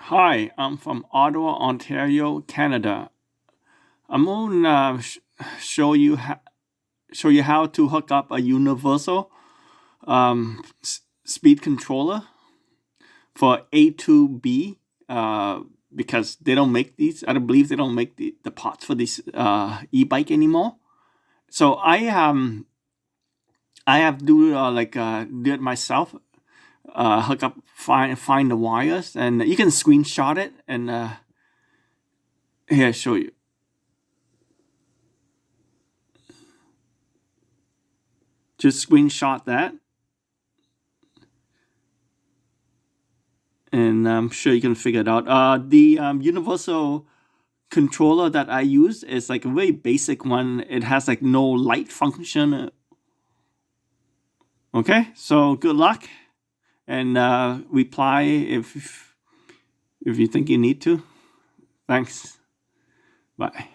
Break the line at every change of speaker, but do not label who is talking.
Hi, I'm from Ottawa, Ontario, Canada. I'm going to show you how to hook up a universal speed controller for A2B because they don't make these. I don't believe they don't make the parts for this e-bike anymore. So I have to do it myself. Hook up, find the wires, and you can screenshot it and here show you. Just screenshot that, and I'm sure you can figure it out. The universal controller that I use is like a very basic one. It has like no light function. Okay, so good luck, and reply if you think you need to. Thanks. Bye.